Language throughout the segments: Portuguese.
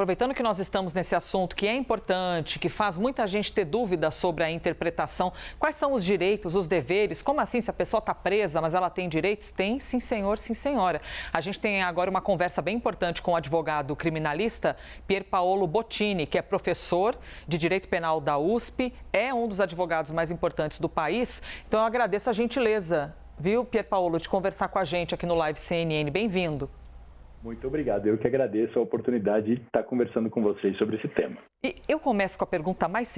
Aproveitando que nós estamos nesse assunto que é importante, que faz muita gente ter dúvidas sobre a interpretação, quais são os direitos, os deveres? Como assim, se a pessoa está presa, mas ela tem direitos? Tem, sim senhor, sim senhora. A gente tem agora uma conversa bem importante com o advogado criminalista Pier Paolo Bottini, que é professor de Direito Penal da USP, é um dos advogados mais importantes do país. Então eu agradeço a gentileza, viu, Pier Paolo, de conversar com a gente aqui no Live CNN. Bem-vindo. Muito obrigado. Eu que agradeço a oportunidade de estar conversando com vocês sobre esse tema. E eu começo com a pergunta mais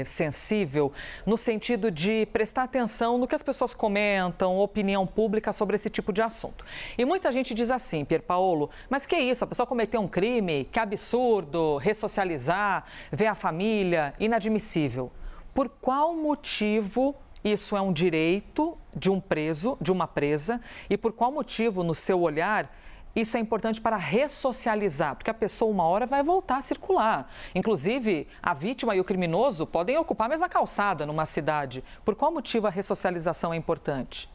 sensível, no sentido de prestar atenção no que as pessoas comentam, opinião pública sobre esse tipo de assunto. E muita gente diz assim, Pier Paolo, mas que isso, a pessoa cometeu um crime, que absurdo, ressocializar, ver a família, inadmissível. Por qual motivo isso é um direito de um preso, de uma presa, e por qual motivo, no seu olhar, isso é importante para ressocializar, porque a pessoa uma hora vai voltar a circular. Inclusive, a vítima e o criminoso podem ocupar a mesma calçada numa cidade. Por qual motivo a ressocialização é importante?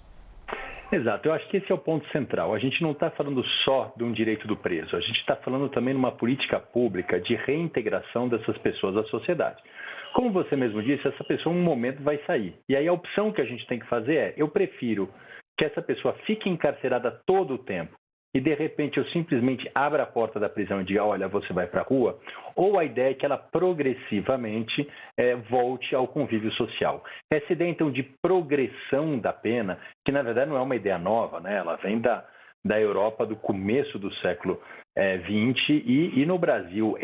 Exato, eu acho que esse é o ponto central. A gente não está falando só de um direito do preso, a gente está falando também de uma política pública de reintegração dessas pessoas à sociedade. Como você mesmo disse, essa pessoa em um momento vai sair. E aí a opção que a gente tem que fazer é, eu prefiro que essa pessoa fique encarcerada todo o tempo, e de repente eu simplesmente abra a porta da prisão e diga, olha, você vai para a rua, ou a ideia é que ela progressivamente volte ao convívio social. Essa ideia, então, de progressão da pena, que na verdade não é uma ideia nova, né? Ela vem da Europa do começo do século XX e no Brasil,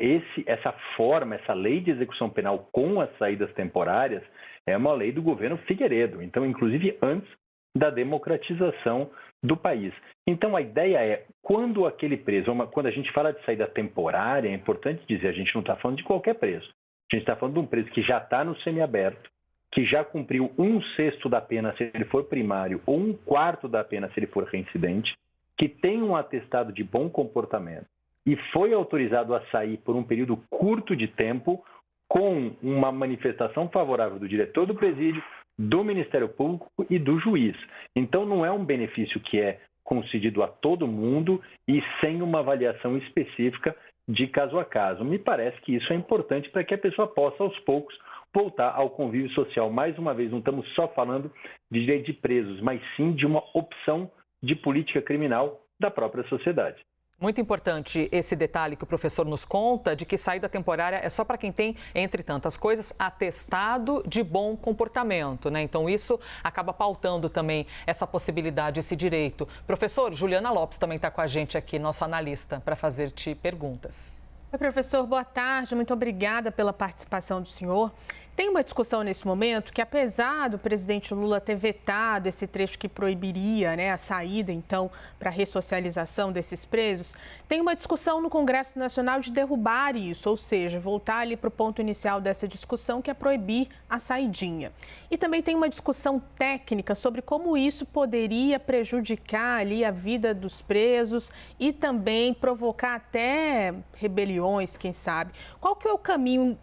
essa forma, essa lei de execução penal com as saídas temporárias é uma lei do governo Figueiredo, então, inclusive antes da democratização do país. Então, a ideia é, quando aquele preso, quando a gente fala de saída temporária, é importante dizer, a gente não está falando de qualquer preso. A gente está falando de um preso que já está no semiaberto, que já cumpriu 1/6 da pena se ele for primário ou 1/4 da pena se ele for reincidente, que tem um atestado de bom comportamento e foi autorizado a sair por um período curto de tempo com uma manifestação favorável do diretor do presídio, do Ministério Público e do juiz. Então, não é um benefício que é concedido a todo mundo e sem uma avaliação específica de caso a caso. Me parece que isso é importante para que a pessoa possa, aos poucos, voltar ao convívio social. Mais uma vez, não estamos só falando de direito de presos, mas sim de uma opção de política criminal da própria sociedade. Muito importante esse detalhe que o professor nos conta, de que saída temporária é só para quem tem, entre tantas coisas, atestado de bom comportamento, né? Então, isso acaba pautando também essa possibilidade, esse direito. Professor, Juliana Lopes também está com a gente aqui, nossa analista, para fazer-te perguntas. Oi, professor, boa tarde, muito obrigada pela participação do senhor. Tem uma discussão nesse momento que, apesar do presidente Lula ter vetado esse trecho que proibiria, né, a saída, então, para a ressocialização desses presos, tem uma discussão no Congresso Nacional de derrubar isso, ou seja, voltar ali para o ponto inicial dessa discussão, que é proibir a saidinha. E também tem uma discussão técnica sobre como isso poderia prejudicar ali a vida dos presos e também provocar até rebeliões, quem sabe. Qual que é o caminho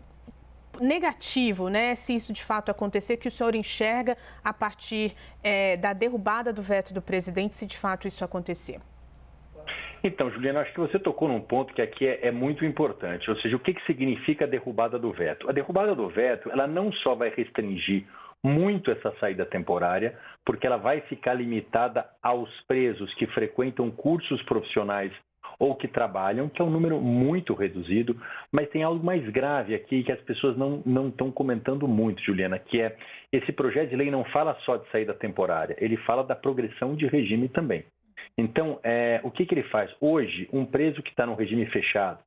negativo, né, se isso de fato acontecer, que o senhor enxerga a partir da derrubada do veto do presidente, se de fato isso acontecer? Então, Juliana, acho que você tocou num ponto que aqui é muito importante, ou seja, o que significa a derrubada do veto? A derrubada do veto, ela não só vai restringir muito essa saída temporária, porque ela vai ficar limitada aos presos que frequentam cursos profissionais ou que trabalham, que é um número muito reduzido, mas tem algo mais grave aqui que as pessoas não estão comentando muito, Juliana, que é esse projeto de lei não fala só de saída temporária, ele fala da progressão de regime também. Então, o que ele faz? Hoje, um preso que está no regime fechado,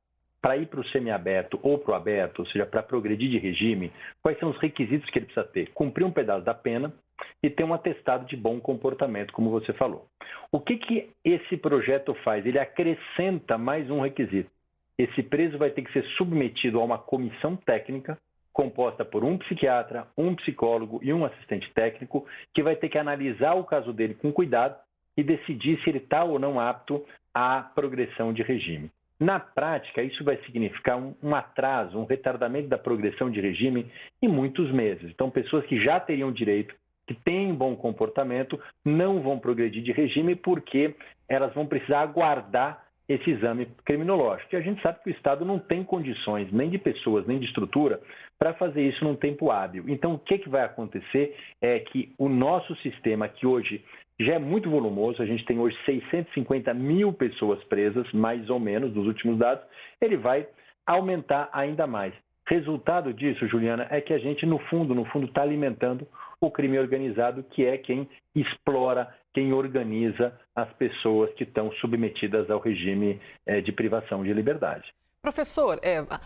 para ir para o semiaberto ou para o aberto, ou seja, para progredir de regime, quais são os requisitos que ele precisa ter? Cumprir um pedaço da pena e ter um atestado de bom comportamento, como você falou. O que esse projeto faz? Ele acrescenta mais um requisito. Esse preso vai ter que ser submetido a uma comissão técnica composta por um psiquiatra, um psicólogo e um assistente técnico, que vai ter que analisar o caso dele com cuidado e decidir se ele está ou não apto à progressão de regime. Na prática, isso vai significar um atraso, um retardamento da progressão de regime em muitos meses. Então, pessoas que já teriam direito, que têm bom comportamento, não vão progredir de regime porque elas vão precisar aguardar esse exame criminológico. E a gente sabe que o Estado não tem condições, nem de pessoas, nem de estrutura, para fazer isso num tempo hábil. Então, o que vai acontecer é que o nosso sistema, que hoje já é muito volumoso, a gente tem hoje 650 mil pessoas presas, mais ou menos, nos últimos dados, ele vai aumentar ainda mais. Resultado disso, Juliana, é que a gente, no fundo, está alimentando o crime organizado, que é quem explora, quem organiza as pessoas que estão submetidas ao regime de privação de liberdade. Professor,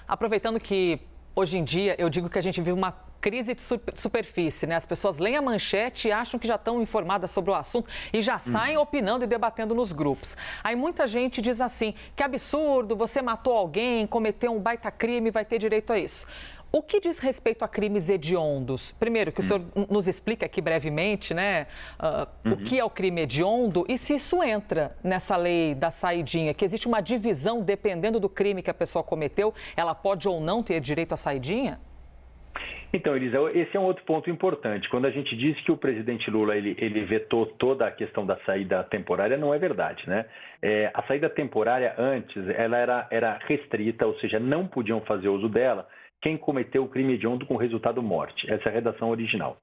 aproveitando que hoje em dia eu digo que a gente vive uma crise de superfície, né? As pessoas leem a manchete e acham que já estão informadas sobre o assunto e já saem opinando e debatendo nos grupos. Aí muita gente diz assim, que absurdo, você matou alguém, cometeu um baita crime, vai ter direito a isso. O que diz respeito a crimes hediondos? Primeiro, que o senhor nos explica aqui brevemente, né, o que é o crime hediondo e se isso entra nessa lei da saidinha, que existe uma divisão dependendo do crime que a pessoa cometeu, ela pode ou não ter direito à saidinha? Então, Elisa, esse é um outro ponto importante. Quando a gente diz que o presidente Lula ele vetou toda a questão da saída temporária, não é verdade, né? A saída temporária antes, ela era restrita, ou seja, não podiam fazer uso dela quem cometeu o crime hediondo com resultado morte. Essa é a redação original.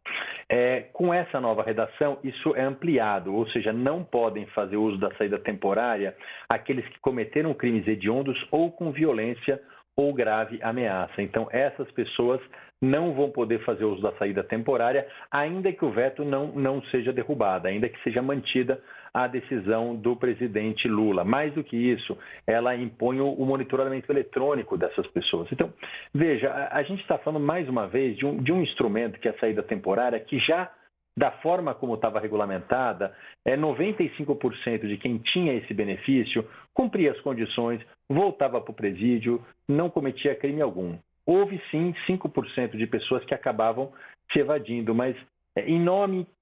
Com essa nova redação, isso é ampliado, ou seja, não podem fazer uso da saída temporária aqueles que cometeram crimes hediondos ou com violência ou grave ameaça. Então, essas pessoas não vão poder fazer uso da saída temporária, ainda que o veto não seja derrubado, ainda que seja mantida a decisão do presidente Lula. Mais do que isso, ela impõe o monitoramento eletrônico dessas pessoas. Então, veja, a gente está falando mais uma vez de um instrumento que é a saída temporária, que já, da forma como estava regulamentada, 95% de quem tinha esse benefício cumpria as condições, voltava para o presídio, não cometia crime algum. Houve, sim, 5% de pessoas que acabavam se evadindo, mas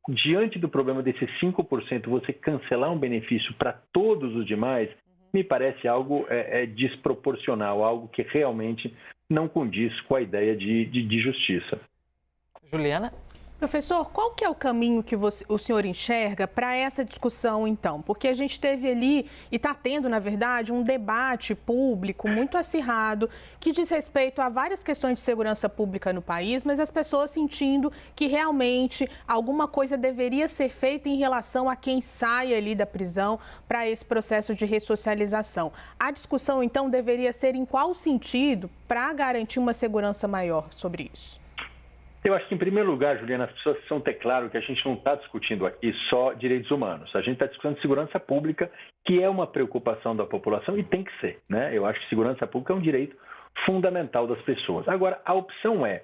diante do problema desses 5%, você cancelar um benefício para todos os demais, me parece algo desproporcional, algo que realmente não condiz com a ideia de justiça. Juliana? Professor, qual que é o caminho que o senhor enxerga para essa discussão, então? Porque a gente teve ali, e está tendo, na verdade, um debate público muito acirrado que diz respeito a várias questões de segurança pública no país, mas as pessoas sentindo que realmente alguma coisa deveria ser feita em relação a quem sai ali da prisão para esse processo de ressocialização. A discussão, então, deveria ser em qual sentido para garantir uma segurança maior sobre isso? Eu acho que, em primeiro lugar, Juliana, as pessoas precisam ter claro que a gente não está discutindo aqui só direitos humanos. A gente está discutindo segurança pública, que é uma preocupação da população e tem que ser, né? Eu acho que segurança pública é um direito fundamental das pessoas. Agora, a opção é,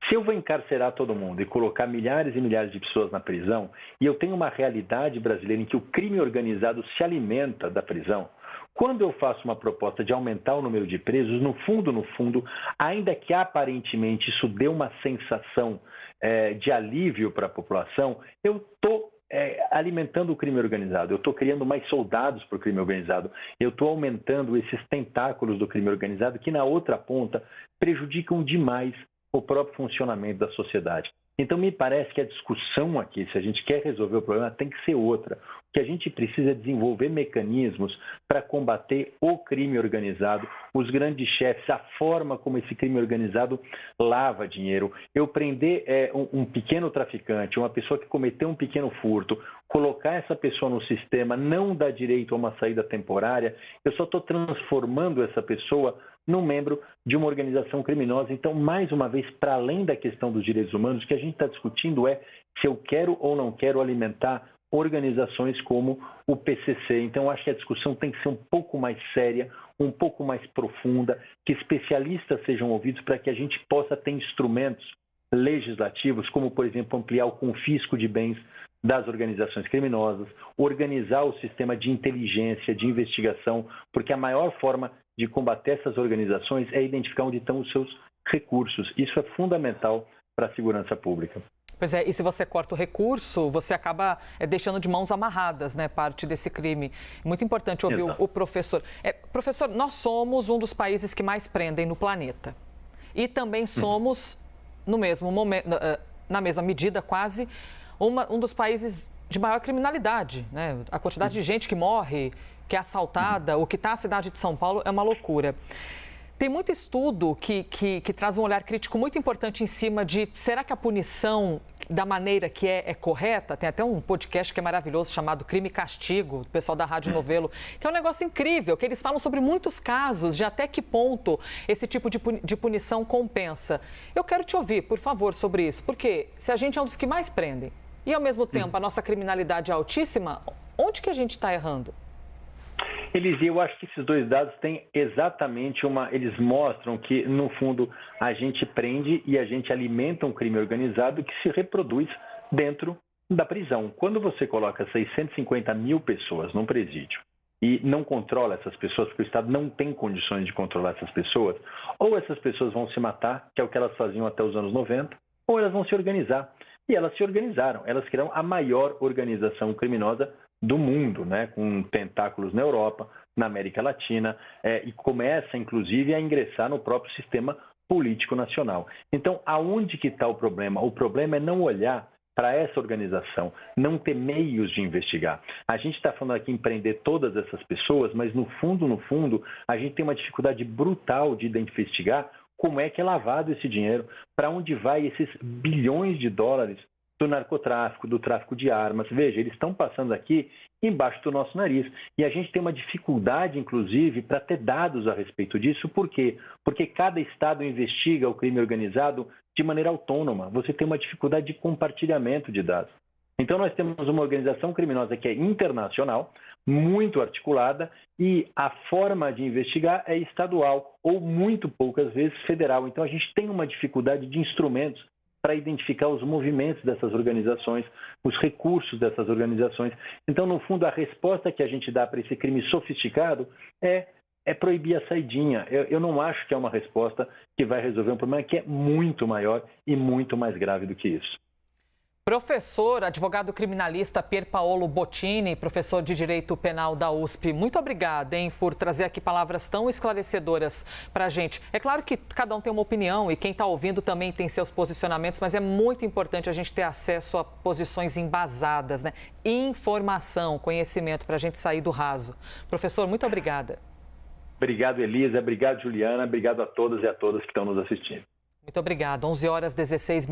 se eu vou encarcerar todo mundo e colocar milhares e milhares de pessoas na prisão, e eu tenho uma realidade brasileira em que o crime organizado se alimenta da prisão, quando eu faço uma proposta de aumentar o número de presos, no fundo, ainda que aparentemente isso dê uma sensação de alívio para a população, eu estou alimentando o crime organizado, eu estou criando mais soldados para o crime organizado, eu estou aumentando esses tentáculos do crime organizado que, na outra ponta, prejudicam demais o próprio funcionamento da sociedade. Então, me parece que a discussão aqui, se a gente quer resolver o problema, tem que ser outra. O que a gente precisa é desenvolver mecanismos para combater o crime organizado, os grandes chefes, a forma como esse crime organizado lava dinheiro. Eu prender um pequeno traficante, uma pessoa que cometeu um pequeno furto, colocar essa pessoa no sistema, não dar direito a uma saída temporária, eu só estou transformando essa pessoa num membro de uma organização criminosa. Então, mais uma vez, para além da questão dos direitos humanos, o que a gente está discutindo é se eu quero ou não quero alimentar organizações como o PCC. Então, acho que a discussão tem que ser um pouco mais séria, um pouco mais profunda, que especialistas sejam ouvidos para que a gente possa ter instrumentos legislativos, como, por exemplo, ampliar o confisco de bens das organizações criminosas, organizar o sistema de inteligência, de investigação, porque a maior forma de combater essas organizações é identificar onde estão os seus recursos. Isso é fundamental para a segurança pública. Pois é, e se você corta o recurso, você acaba deixando de mãos amarradas, né, parte desse crime. Muito importante ouvir o professor. Professor, nós somos um dos países que mais prendem no planeta. E também somos, no mesmo momento, na mesma medida quase, um dos países de maior criminalidade, né? A quantidade de gente que morre que é assaltada, o que está a cidade de São Paulo é uma loucura. Tem muito estudo que traz um olhar crítico muito importante em cima de será que a punição da maneira que é correta? Tem até um podcast que é maravilhoso chamado Crime e Castigo, do pessoal da Rádio Novelo, que é um negócio incrível, que eles falam sobre muitos casos, de até que ponto esse tipo de punição compensa. Eu quero te ouvir, por favor, sobre isso, porque se a gente é um dos que mais prendem e, ao mesmo tempo, a nossa criminalidade é altíssima, onde que a gente está errando? Elise, eu acho que esses dois dados têm exatamente eles mostram que, no fundo, a gente prende e a gente alimenta um crime organizado que se reproduz dentro da prisão. Quando você coloca 650 mil pessoas num presídio e não controla essas pessoas, porque o Estado não tem condições de controlar essas pessoas, ou essas pessoas vão se matar, que é o que elas faziam até os anos 90, ou elas vão se organizar. E elas se organizaram, elas criaram a maior organização criminosa do mundo, né, com tentáculos na Europa, na América Latina, e começa, inclusive, a ingressar no próprio sistema político nacional. Então, aonde que está o problema? O problema é não olhar para essa organização, não ter meios de investigar. A gente está falando aqui em prender todas essas pessoas, mas no fundo, a gente tem uma dificuldade brutal de investigar como é que é lavado esse dinheiro, para onde vai esses bilhões de dólares do narcotráfico, do tráfico de armas. Veja, eles estão passando aqui embaixo do nosso nariz. E a gente tem uma dificuldade, inclusive, para ter dados a respeito disso. Por quê? Porque cada estado investiga o crime organizado de maneira autônoma. Você tem uma dificuldade de compartilhamento de dados. Então, nós temos uma organização criminosa que é internacional, muito articulada, e a forma de investigar é estadual, ou muito poucas vezes federal. Então, a gente tem uma dificuldade de instrumentos para identificar os movimentos dessas organizações, os recursos dessas organizações. Então, no fundo, a resposta que a gente dá para esse crime sofisticado é proibir a saidinha. Eu não acho que é uma resposta que vai resolver um problema que é muito maior e muito mais grave do que isso. Professor, advogado criminalista Pier Paolo Bottini, professor de Direito Penal da USP, muito obrigada, por trazer aqui palavras tão esclarecedoras para a gente. É claro que cada um tem uma opinião e quem está ouvindo também tem seus posicionamentos, mas é muito importante a gente ter acesso a posições embasadas, né? Informação, conhecimento, para a gente sair do raso. Professor, muito obrigada. Obrigado, Elisa. Obrigado, Juliana. Obrigado a todas e a todos que estão nos assistindo. Muito obrigada. 11h16.